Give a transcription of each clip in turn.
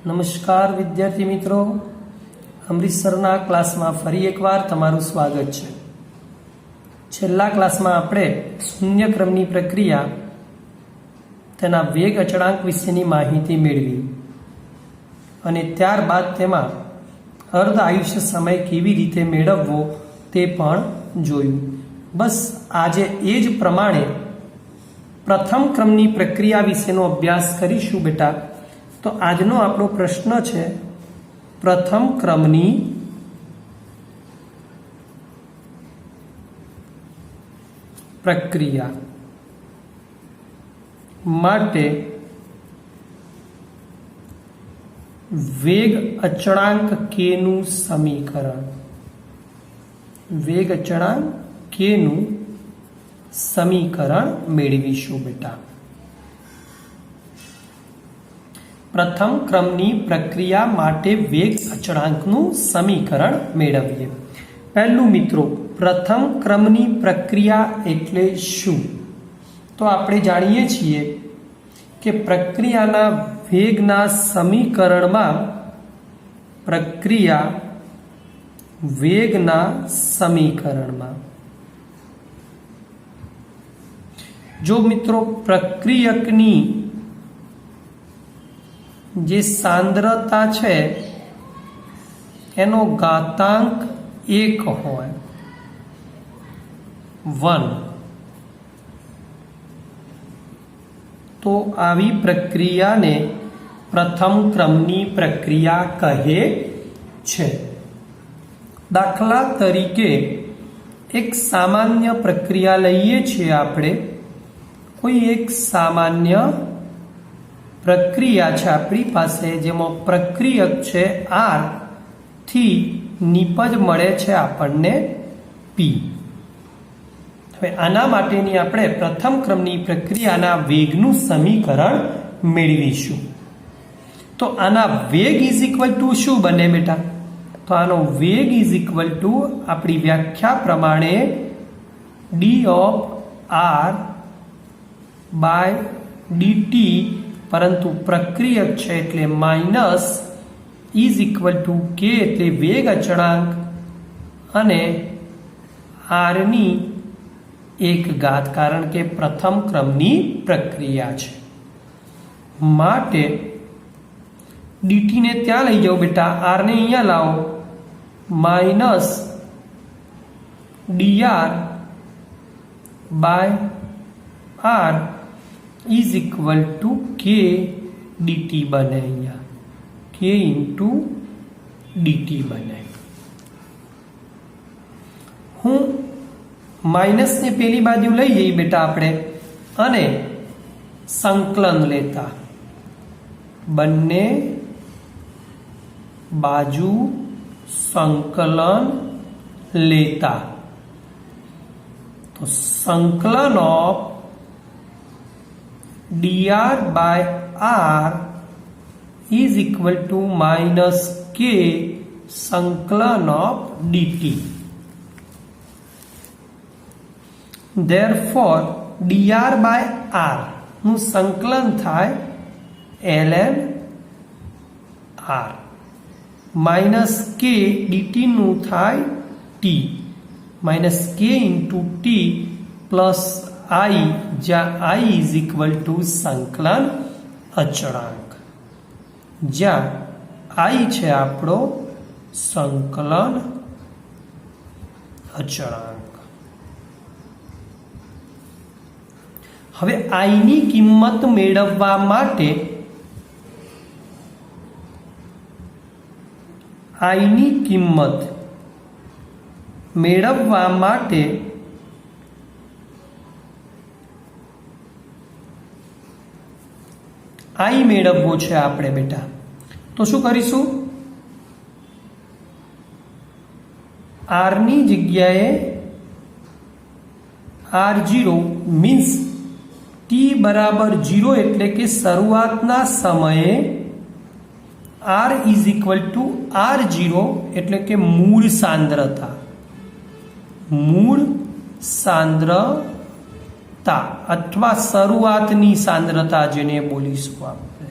નમસ્કાર વિદ્યાર્થી મિત્રો, અમૃતસરના ક્લાસમાં ફરી એકવાર તમારું સ્વાગત છે. છેલ્લા ક્લાસમાં આપણે શૂન્ય ક્રમની પ્રક્રિયા તેના વેગ અચળાંક વિશેની માહિતી મેળવી અને ત્યારબાદ તેમાં અર્ધ આયુષ્ય સમય કેવી રીતે મેળવવો તે પણ જોયું. બસ આજે એ જ પ્રમાણે પ્રથમ ક્રમની પ્રક્રિયા વિશેનો અભ્યાસ કરીશું બેટા. તો આજનો આપણો પ્રશ્ન છે પ્રથમ ક્રમની પ્રક્રિયા માટે વેગ અચળાંક k નું સમીકરણ. વેગ અચળાંક k નું સમીકરણ મેળવીશું બેટા. પ્રથમ ક્રમની પ્રક્રિયા માટે વેગ અચળાંકનું સમીકરણ મેળવીએ. પહેલું મિત્રો, પ્રથમ ક્રમની પ્રક્રિયા એટલે શું? તો આપણે જાણીએ છીએ કે પ્રક્રિયાના વેગના સમીકરણમાં જો મિત્રો પ્રક્રિયકની જે સાંદ્રતા છે એનો ઘાતાંક 1 હોય 1, તો આવી પ્રક્રિયાને પ્રથમ ક્રમની પ્રક્રિયા કહે છે. દાખલા તરીકે એક સામાન્ય પ્રક્રિયા લઈએ છીએ આપણે. કોઈ એક સામાન્ય પ્રક્રિયા છે આપણી પાસે, જેમાં પ્રક્રિયક છે R થી નિપજ મળે છે આપણને P. હવે આના માટેની આપણે પ્રથમ ક્રમની પ્રક્રિયાના વેગનું સમીકરણ મેળવીશું. તો આના વેગ ઇઝ ઇક્વલ ટુ શું બને બેટા? તો આનો વેગ ઇઝ ઇક્વલ ટુ આપણી વ્યાખ્યા પ્રમાણે d of R by dt, પરંતુ પ્રક્રિયક છે એટલે minus is equal to k, તે વેગ અચળાંક, અને r ની 1 ઘાત, કારણ કે પ્રથમ ક્રમની પ્રક્રિયા છે. માટે dt ને ત્યાં લઈ જાઓ બેટા, r ને અહીંયા લાવો, minus dr by r is equal to k dt બને. અહીંયા k ઇન્ટુ dt બને. હું માઇનસ ને પેલી બાજુ લઈ જઈ બેટા આપણે, અને સંકલન લેતા, બંને બાજુ સંકલન લેતા, તો સંકલન of dr by r is equal to minus k સંકલન of dt. Therefore dr by r નું સંકલન થાય ln r, minus k dt નું થાય t, minus k into t plus I, જ્યાં I ઇઝ ઇક્વલ ટુ સંકલન અચળાંક, જ્યાં I છે આપણો સંકલન અચળાંક. હવે I ની કિંમત મેળવવા માટે I મેળવવો છે આપણે બેટા. તો શું કરીશું? R ની જગ્યાએ R0 મીન્સ t બરાબર 0, એટલે કે શરૂઆતના સમયે R is equal to R0, એટલે કે મૂળ સાંદ્રતા અથવા શરૂઆતની સાંદ્રતા જેને બોલીશું આપણે,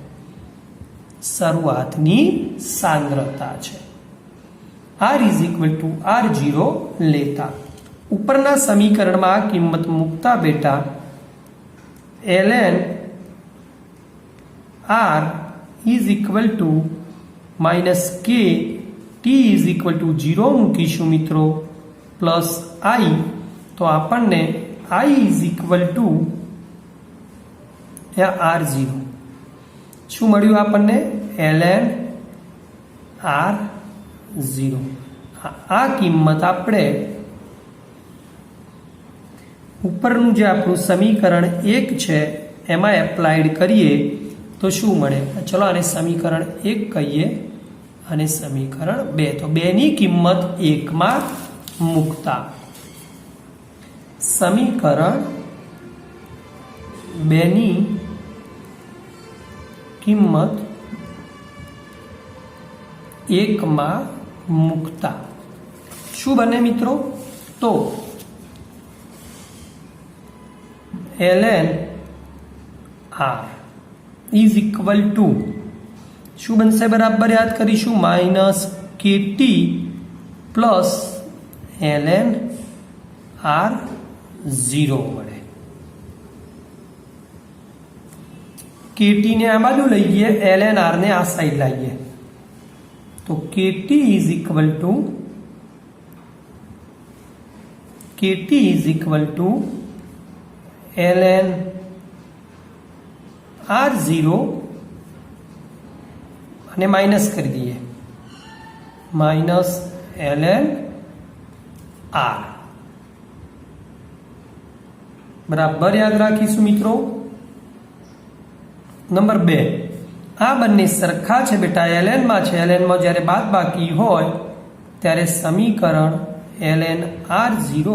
શરૂઆતની સાંદ્રતા છે. R = R0 લેતા ઉપરના સમીકરણમાં આ કિંમત મૂકતા બેટા ln R - k t = 0 મૂકીશું મિત્રો પ્લસ I તો આપણને I = R0 શું મળ્યું આપણને ln R0. આ કિંમત આપણે ઉપરનું જે આપણું સમીકરણ 1 છે એમાં એપ્લાઈડ કરીએ તો શું મળે? ચલો આને સમીકરણ 1 કહીએ અને સમીકરણ 2. તો 2 ની કિંમત 1 માં મૂકતા સમીકરણ 2 ની કિંમત 1 માં મૂકતા શું બને મિત્રો? તો ln R = શું બનશે? બરાબર યાદ કરીશું -kt પ્લસ ln R0 મળે. kt ને આ બાજુ લઈએ, ln R ને આ સાઈડ લાવીએ તો kt = ln R0 અને માઇનસ કરી દઈએ -ln R. બરાબર યાદ રાખીશું મિત્રો. નંબર 2 આ બંને સરખા છે બેટા, ln માં છે. ln માં જ્યારે બાદબાકી હોય ત્યારે સમીકરણ ln R0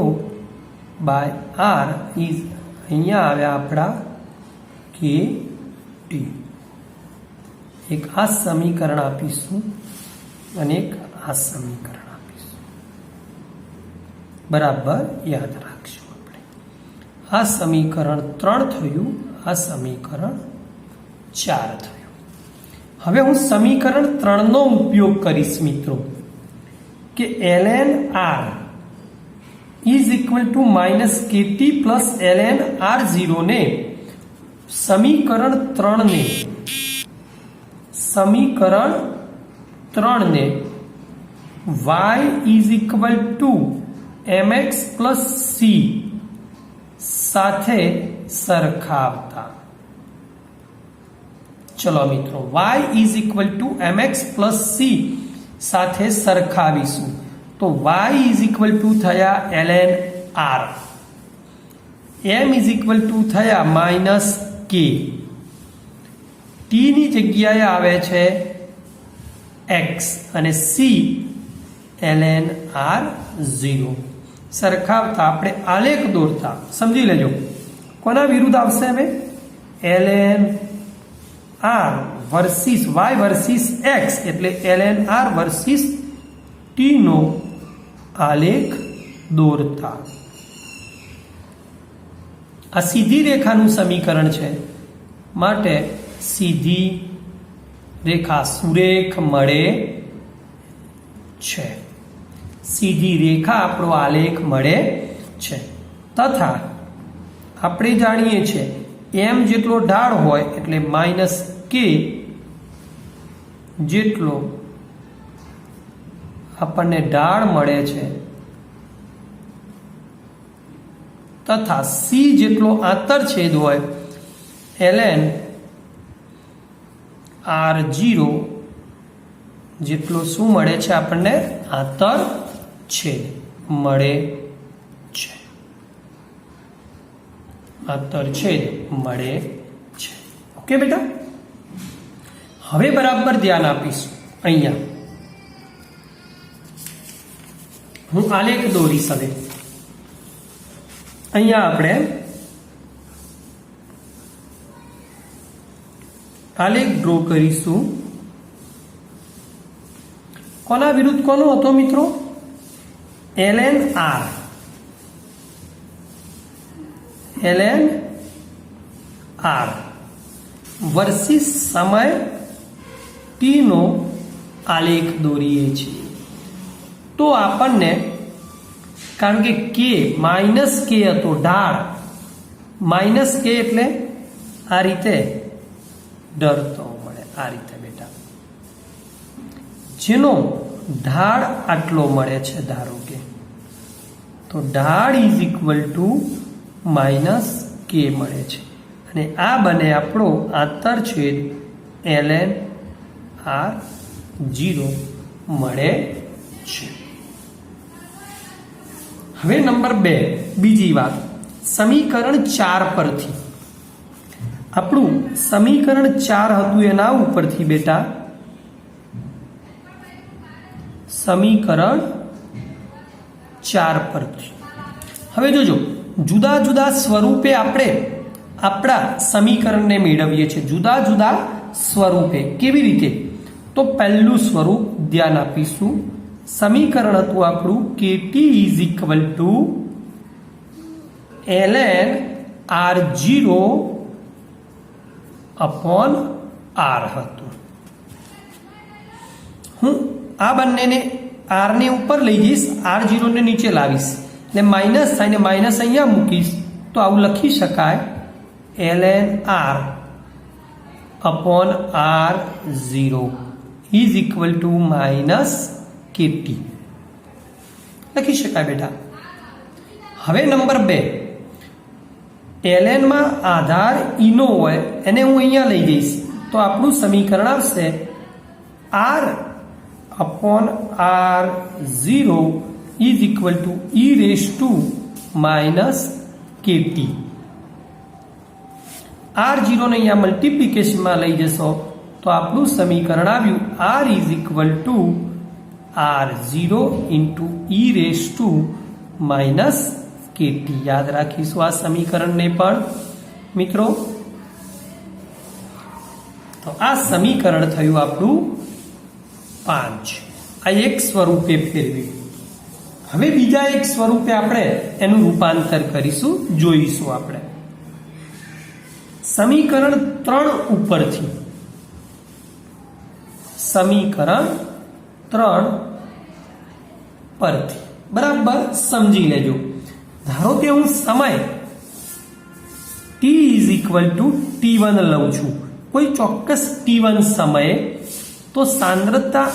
/ R ઇઝ અહીંયા આવ્યા આપણા kt. એક આ સમીકરણ આપીશું અને એક આ સમીકરણ આપીશું. બરાબર યાદ રાખશું આપણે. આ સમીકરણ 3 થયું, આ સમીકરણ 4 થયું. હવે હું સમીકરણ 3 નો ઉપયોગ કરીશ મિત્રો કે ln R = -kt plus ln R0 ને સમીકરણ 3 ને y = mx પ્લસ c સાથે સરખાવતા. ચલો મિત્રો y = mx પ્લસ c સાથે સરખાવીશું તો y = થયા ln R, m = થયા -k, t ની જગ્યાએ આવે છે x અને c ln R0. સરખાવતા આપણે આલેખ દોરતા સમજી લેજો. કોના વિરુદ્ધ આવશે? હવે ln R versus y versus x એટલે ln R વર્સિસ t નો આલેખ દોરતા. આ સીધી રેખાનું સમીકરણ છે માટે સીધી રેખા સુરેખ મળે છે. સીધી રેખા આપણો આલેખ મળે છે. તથા આપણે જાણીએ છીએ m જેટલો ઢાળ હોય એટલે -k જેટલો આપણને ઢાળ મળે છે તથા c જેટલો આંતરછેદ હોય ln R0 જેટલો શું મળે છે આપણને? આંતરછેદ મળે છે. આંતરછેદ મળે છે. ઓકે બેટા, હવે બરાબર ધ્યાન આપીશું. અહીંયા હું આલેખ દોરીશ. હવે અહીંયા આપણે આલેખ ડ્રો કરીશું. કોના વિરુદ્ધ કોનો હતો મિત્રો? ln R વર્સિસ સમય ટીનો આલેખ દોરીએ છીએ તો આપણને, કારણ કે કે માઇનસ કે હતો ઢાળ, માઇનસ કે એટલે આ રીતે ડરતો મળે, આ રીતે બેટા, જેનો ઢાળ આટલો મળે છે ધારો કે, તો ઢાળ ઇઝ ઇક્વલ ટુ માઇનસ કે મળે છે અને આ બને આપણો આંતરછેદ ln r0 મળે છે. હવે નંબર 2, બીજી વાત, સમીકરણ 4 પરથી, આપણું સમીકરણ 4 હતું એના ઉપરથી બેટા સમીકરણ 4 પરથી હવે જોજો, જુદા જુદા સ્વરૂપે આપણે આપણા સમીકરણને મેળવીએ છીએ, જુદા જુદા સ્વરૂપે. કેવી રીતે? તો પહેલું સ્વરૂપ ધ્યાન આપીશું. સમીકરણ હતું આપણું KT is equal two ln r0 upon r હતું. હું આ બંનેને r ને ઉપર લઈ જઈશ, r0 ને નીચે લાવીશ એટલે માઇનસ થાય ને માઇનસ અહીંયા મૂકીશ તો આવું લખી શકાય ln r upon r0 is equal two minus KT લખી શકાય બેટા. હવે નંબર 2, ln માં આધાર ઈનો હોય એને હું અહીંયા લઈ જઈશ તો આપણું સમીકરણ આવશે r upon r0 is equal to e raise to minus KT. r0 ને અહીંયા મલ્ટીપ્લિકેશનમાં લઈ જશો તો આપણું સમીકરણ આવ્યું r is equal to r0 into e raise to minus KT. યાદ રાખીશું આ સમીકરણને પણ મિત્રો. તો આ સમીકરણ થયું આપણું 5. આ એક સ્વરૂપે ફેરવ્યું. હવે બીજા એક સ્વરૂપે આપણે એનું રૂપાંતર કરીશું, જોઈશું આપણે સમીકરણ 3 ઉપરથી. સમીકરણ 3 પરથી બરાબર સમજી લેજો. ધારો કે હું સમય t is equal two t1 લઉં છું, કોઈ ચોક્કસ t1 સમયે, તો સાંદ્રતા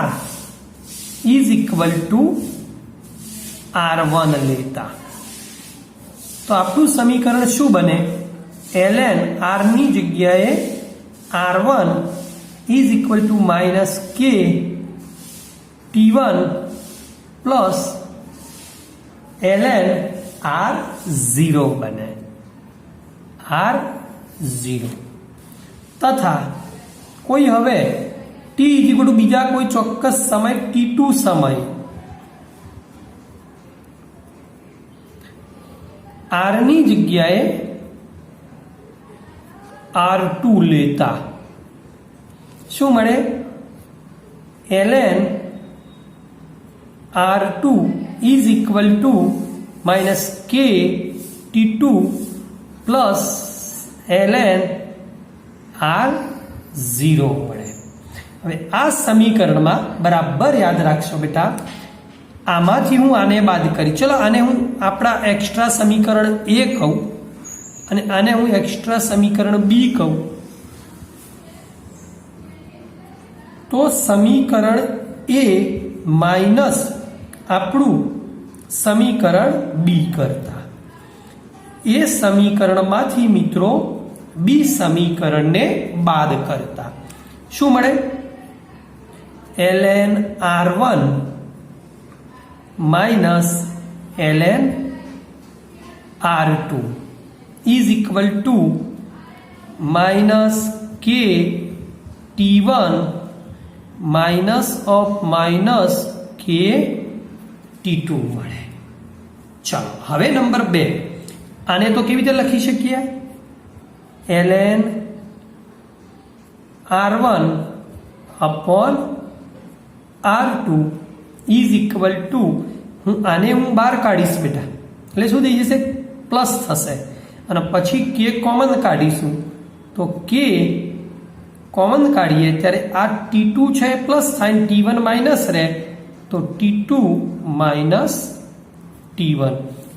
r is equal two r1 લેતા તો આપણું સમીકરણ શું બને? ln r ની જગ્યાએ r1 is equal two minus k t1 plus ln r0 બને, r0 તથા કોઈ હવે t ઇઝ ઇક્વલ ટુ બીજા કોઈ ચોક્કસ સમય t2 સમય r ની જગ્યાએ r2 લેતા શું મળે? ln r2 is equal two minus k t2 plus ln r0 મળે. હવે આ સમીકરણમાં બરાબર યાદ રાખશો બેટા, આમાંથી હું આને બાદ કરી, ચલો આને હું આપણા એક્સ્ટ્રા સમીકરણ A કહું અને આને હું એક્સ્ટ્રા સમીકરણ B કહું તો સમીકરણ A માઇનસ આપણું સમીકરણ B કરતા એ સમીકરણમાંથી મિત્રો B સમીકરણને બાદ કરતા શું મળે? ln r1 minus ln r2 is equal two minus k t1 minus of minus k t2 મળે. ચાલો હવે નંબર 2, આને તો કેવી રીતે લખી શકીએ? ln r1 upon r2 is equal two, આને હું બહાર કાઢીશ બેટા એટલે શું થઈ જશે? પ્લસ થશે અને પછી k કોમન કાઢીશું તો k કોમન કાઢીએ ત્યારે આ T2 છે પ્લસ થાય, T1 માઇનસ રહે તો T2 માઇનસ T1,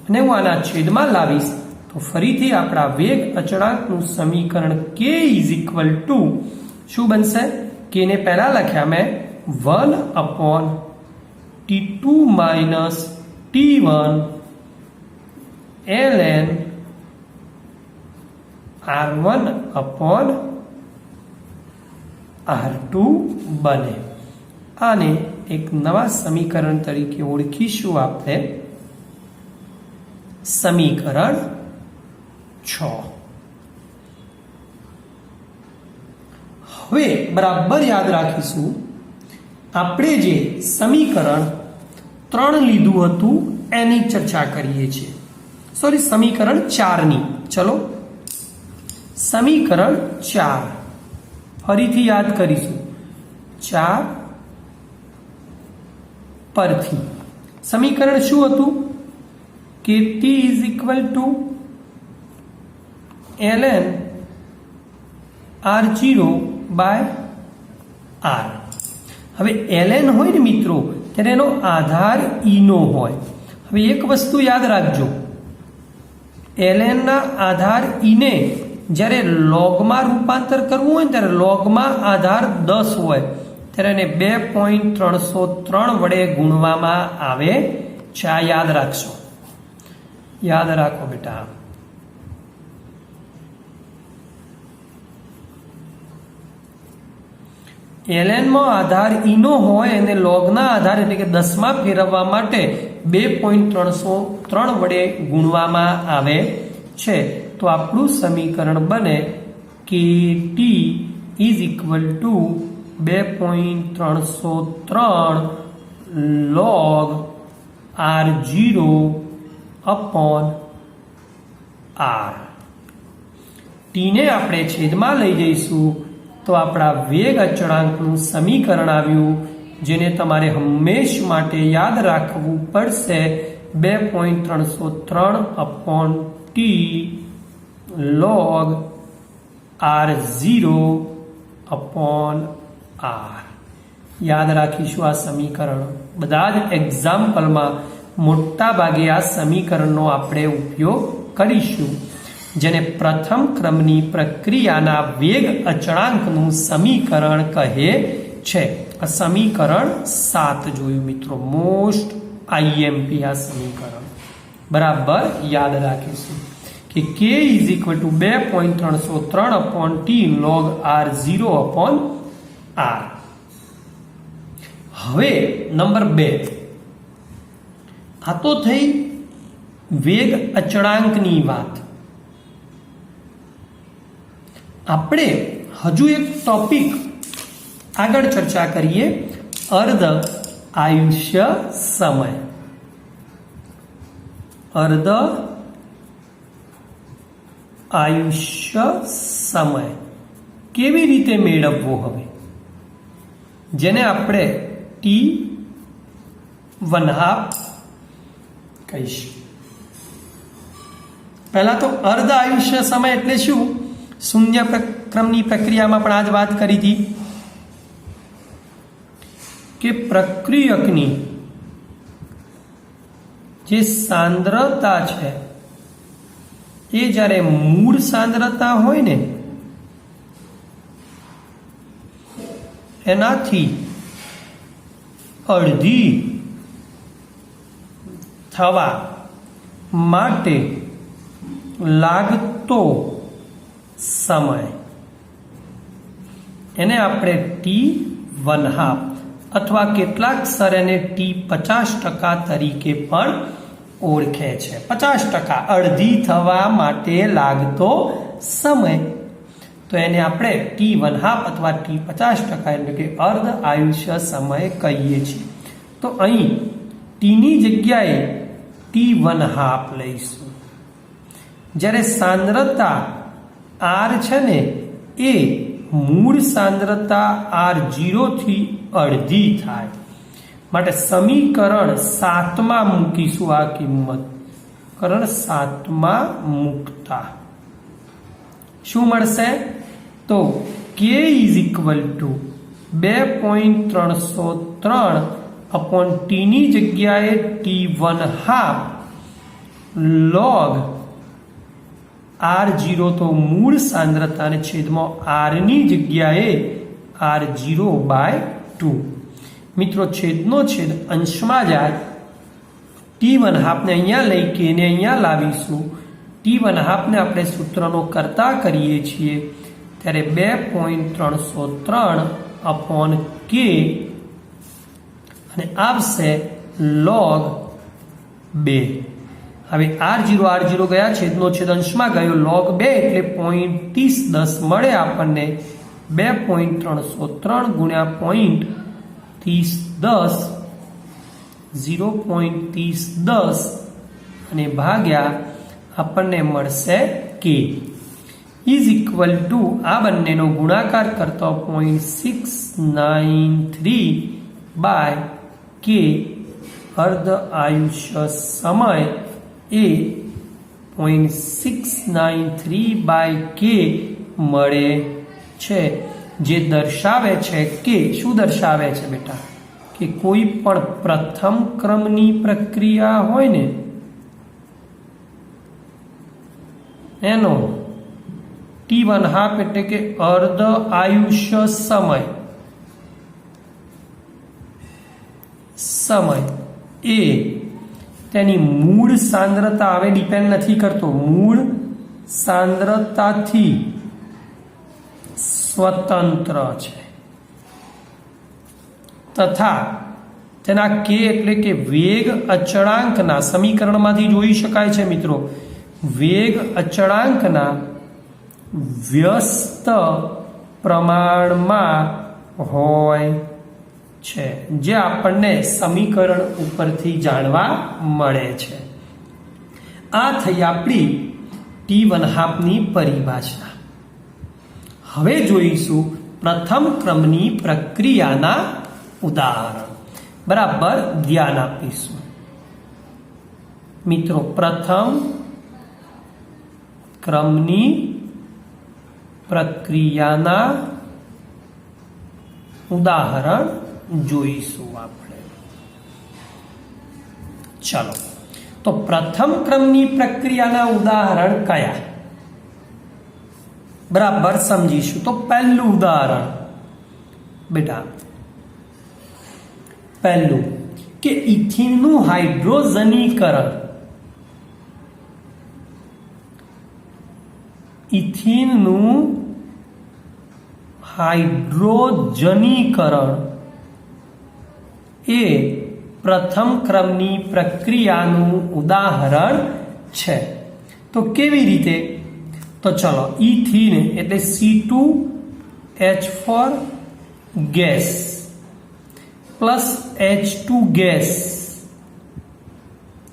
અને હું આના છેદમાં લાવીશ તો ફરીથી આપણા વેગ અચળાંકનું સમીકરણ k ઇઝ ઇક્વલ ટુ શું બનશે? k ને પહેલા લખ્યા મેં 1/T2 minus T1 ln R1/R2 બને. આને એક નવા સમીકરણ તરીકે ઓળખીશું આપણે, સમીકરણ 6. હવે બરાબર યાદ રાખીશું, આપણે જે સમીકરણ 3 લીધું હતું એની ચર્ચા કરીએ છીએ. સોરી, સમીકરણ 4ની. ચલો સમીકરણ 4 ફરીથી યાદ કરીશું. 4 પરથી સમીકરણ શું હતું? કે t is equal two ln R0/R. હવે ln હોય ને મિત્રો ત્યારે એનો આધાર નો હોય. હવે એક વસ્તુ યાદ રાખજો, ln ના આધાર ને જ્યારે લોગમાં રૂપાંતર કરવું હોય ને ત્યારે લોગમાં આધાર 10 હોય ત્યારે એને 2.303 વડે ગુણવામાં આવે છે. આ યાદ રાખશો, યાદ રાખો બેટા. ln માં આધાર નો હોય અને લોગના આધાર એટલે કે 10 માં ફેરવવા માટે 2.303 વડે ગુણવામાં આવે છે. તો આપણું સમીકરણ બને કે t is equal two 2.303 log R0/R. t ને આપણે છેદમાં લઈ જઈશું તો આપણા વેગ અચળાંકનું સમીકરણ આવ્યું, જેને તમારે હંમેશ માટે યાદ રાખવું પડશે. 2.303/t log R0/R. યાદ રાખીશું આ સમીકરણ. બધા જ એક્ઝામ્પલમાં મોટા ભાગે આ સમીકરણનો આપણે ઉપયોગ કરીશું, જેને પ્રથમ ક્રમની પ્રક્રિયાના વેગ અચળાંકનું સમીકરણ કહે છે. આ સમીકરણ 7 જોયું મિત્રો, મોસ્ટ IMP આ સમીકરણ બરાબર યાદ રાખીશું કે k is equal two 2.303/t log R0/R. હવે નંબર 2, આ તો થઈ વેગ અચળાંકની વાત. આપણે હજુ એક ટોપિક આગળ ચર્ચા કરીએ, અર્ધ આયુષ્ય સમય. અર્ધ આયુષ્ય સમય કેવી રીતે મેળવવો? હવે જેને આપણે T1/2 કહીશું. પહેલા તો અર્ધ આયુષ્ય સમય એટલે શું? શૂન્ય ક્રમની પ્રક્રિયામાં પણ આ જ વાત કરી હતી કે પ્રક્રિયકની જે સાંદ્રતા છે એ જ્યારે મૂળ સાંદ્રતા હોય ને એનાથી અડધી થવા માટે લાગતો સમય એને આપણે T1/2 અથવા કેટલાક સર એને T50% તરીકે પણ ઓળખે છે. 50% અડધી થવા માટે લાગતો સમય, તો એને આપણે T1/2 અથવા T50% એટલે કે અર્ધ આયુષ્ય સમય કહીએ છીએ. તો અહીં ટીની જગ્યાએ T1/2 લઈશું. જ્યારે સાંદ્રતા R છે ને એ મૂળ સાંદ્રતા R0 થી અડધી થાય માટે સમીકરણ 7 માં મૂકીશું. આ કિંમત સમીકરણ 7 માં મૂકતા શું મળશે? તો કે ઇઝ ઇક્વલ ટુ 2.303 અપોન ટીની જગ્યાએ T1/2 log R0 તો મૂળ સાંદ્રતા અને છેદમાં R ની જગ્યાએ R0/2. મિત્રો છેદનો છેદ અંશમાં જાય. T1/2 ને અહીંયા લઈ કે ને અહીંયા લાવીશું. T1/2 ને આપણે સૂત્રનો કરતા કરીએ છીએ ત્યારે 2.303 અપોન કે અને આવશે log 2. હવે R0 ગયા, છેદનો છેદ અંશમાં ગયો, log 2 એટલે 0.3010 મળે આપણને. 2.303 ગુણ્યા 0.3010 0.3010 અને ભાગ્યા આપણને મળશે કે ઇઝ ઇક્વલ ટુ આ બંનેનો ગુણાકાર કરતો 0.693 બાય કે અર્ધ આયુષ્ય સમય એ 0.693 બાય કે મળે છે, જે દર્શાવે છે કે શું દર્શાવે છે બેટા કે કોઈ પણ પ્રથમ ક્રમની પ્રક્રિયા હોય ને એનો T1/2 એટલે કે અર્ધ આયુષ્ય સમય એ તેની મૂળ સાંદ્રતા, હવે ડિપેન્ડ નથી કરતો, મૂળ સાંદ્રતાથી સ્વતંત્ર છે તથા તેના કે એટલે કે વેગ અચળાંકના સમીકરણમાંથી જોઈ શકાય છે મિત્રો, વેગ અચળાંકના વ્યસ્ત પ્રમાણમાં હોય છે, જે આપણને સમીકરણ ઉપરથી જાણવા મળે છે. આ થઈ આપણી T1/2 ની પરિભાષા. હવે જોઈશું પ્રથમ ક્રમની પ્રક્રિયાના ઉદાહરણ. બરાબર ધ્યાન આપીશું મિત્રો. પ્રથમ ક્રમની પ્રક્રિયાના ઉદાહરણ જોઈશું આપણે. ચલો, તો પ્રથમ ક્રમની પ્રક્રિયાના ઉદાહરણ કયા બરાબર સમજીશું. તો પહેલું ઉદાહરણ બેટા, પહેલું કે ઇથિનનું હાઇડ્રોજનીકરણ. ઇથિનનું હાઇડ્રોજનીકરણ એ પ્રથમ ક્રમની પ્રક્રિયાનું ઉદાહરણ છે. તો કેવી રીતે? તો ચલો, ઇથિન એટલે C2H4 gas plus H2 gas,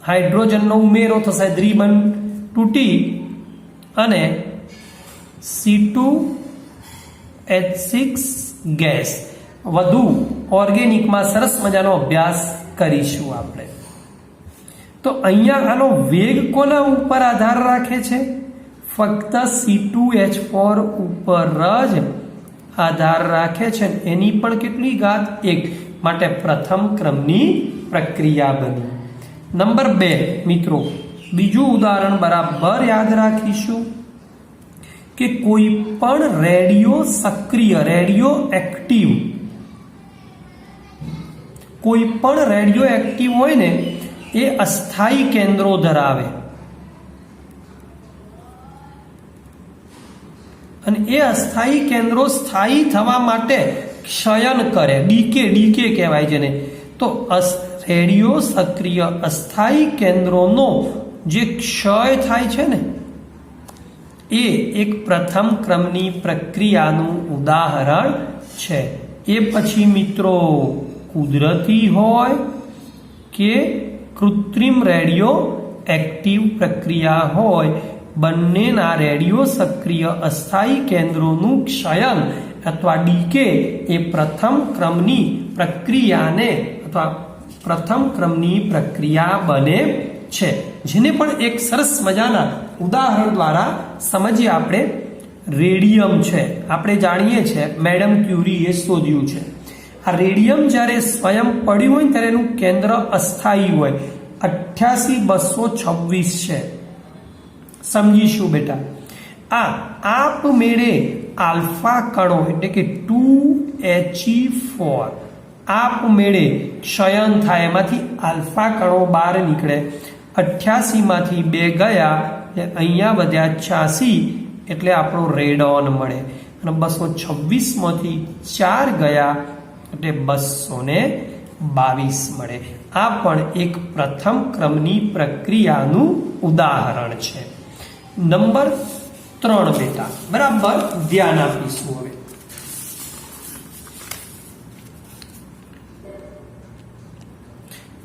હાઇડ્રોજનનો ઉમેરો થશે દ્વિબંધ અને C2H6 ગેસ. વધુ ઓર્ગેનિકમાં સરસ મજાનો અભ્યાસ કરીશું આપણે. તો અહીંયા આનો વેગ કોના ઉપર આધાર રાખે છે? ફક્ત C2H4 ઉપર જ આધાર રાખે છે. એની પણ કેટલી ઘાત? 1. માટે પ્રથમ ક્રમની પ્રક્રિયા બની. નંબર 2 મિત્રો, બીજું ઉદાહરણ બરાબર યાદ રાખીશું કે કોઈ પણ રેડિયો સક્રિય, રેડિયો એક્ટિવ, કોઈ પણ રેડિયો એક્ટિવ હોય ને એ અસ્થાયી કેન્દ્રો ધરાવે અને એ અસ્થાયી કેન્દ્રો સ્થાયી થવા માટે ક્ષયન કરે, ડીકે કહેવાય જેને. તો રેડિયો સક્રિય અસ્થાયી કેન્દ્રોનો જે ક્ષય થાય છે ને એ એક પ્રથમ ક્રમની પ્રક્રિયાનું ઉદાહરણ છે. એ પછી મિત્રો કુદરતી હોય કે કૃત્રિમ રેડિયો એક્ટિવ પ્રક્રિયા હોય, બંનેના રેડિયો સક્રિય અસ્થાયી કેન્દ્રોનું ક્ષયન અથવા ડીકે એ પ્રથમ ક્રમની પ્રક્રિયાને અથવા પ્રથમ ક્રમની પ્રક્રિયા બને છે. જેને પણ એક સરસ મજાના ઉદાહરણ દ્વારા સમજીએ આપણે. રેડિયમ છે આપણે જાણીએ છીએ મેડમ ક્યુરીએ શોધ્યું છે આ રેડિયમ જ્યારે સ્વયં પડ્યું હોય ત્યારે એનું કેન્દ્ર અસ્થાયી હોય 88226 છે સમજીશું બેટા આ આપમેળે આલ્ફા કણો એટલે કે 2He4 આપમેળે ક્ષયન થાય એમાંથી આલ્ફા કણો બહાર નીકળે 88 માંથી 2 ગયા અહીંયા વધ્યા 86 એટલે આપણો રેડોન મળે અને 226 માંથી 4 ગયા એટલે 222 મળે આ પણ એક પ્રથમ ક્રમની પ્રક્રિયાનું ઉદાહરણ છે નંબર 3 બેટા બરાબર ધ્યાન આપીશું હવે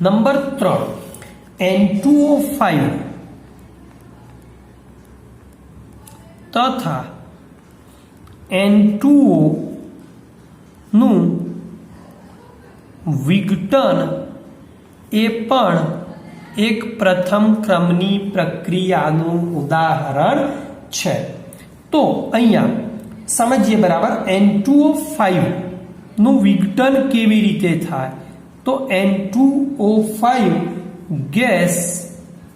નંબર 3 N2O5 તથા N2O નું વિઘટન એ પણ એક પ્રથમ ક્રમની પ્રક્રિયાનું ઉદાહરણ છે તો અહીંયા સમજીએ બરાબર N2O5 નું વિઘટન કેવી રીતે થાય તો N2O5 ગેસ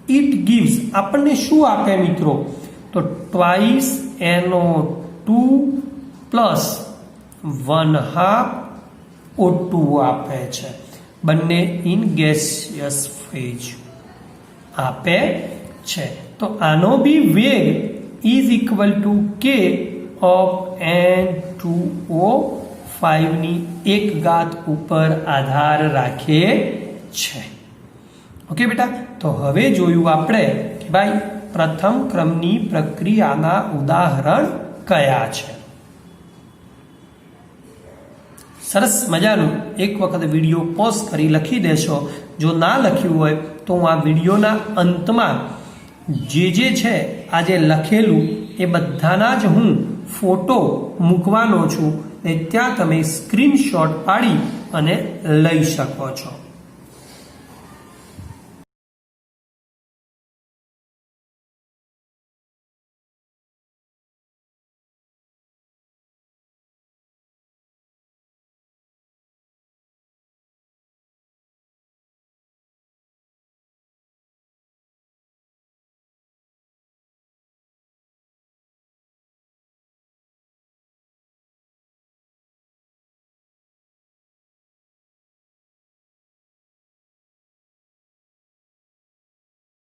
ઇટ ગિવ્સ આપણને શું આપે મિત્રો તો ટ્વાઇસ NO2 પ્લસ 1/2 O2 આપે છે બંને ઇન ગેસિયસ ફેજ આપે છે તો આનો બી વેગ is equal to K of N2O5 ની 1 ઘાત ઉપર આધાર રાખે છે ઓકે બેટા તો હવે જોયું આપણે કે ભાઈ પ્રથમ ક્રમની પ્રક્રિયાના ઉદાહરણ કયા છે સરસ મજાનું એક વખત વિડીયો પોઝ કરી લખી દેશો જો ના લખ્યું હોય તો હું આ વિડીયોના અંતમાં જે છે આ જે લખેલું એ બધાના જ હું ફોટો મૂકવાનો છું ને ત્યાં તમે સ્ક્રીનશોટ પાડી અને લઈ શકો છો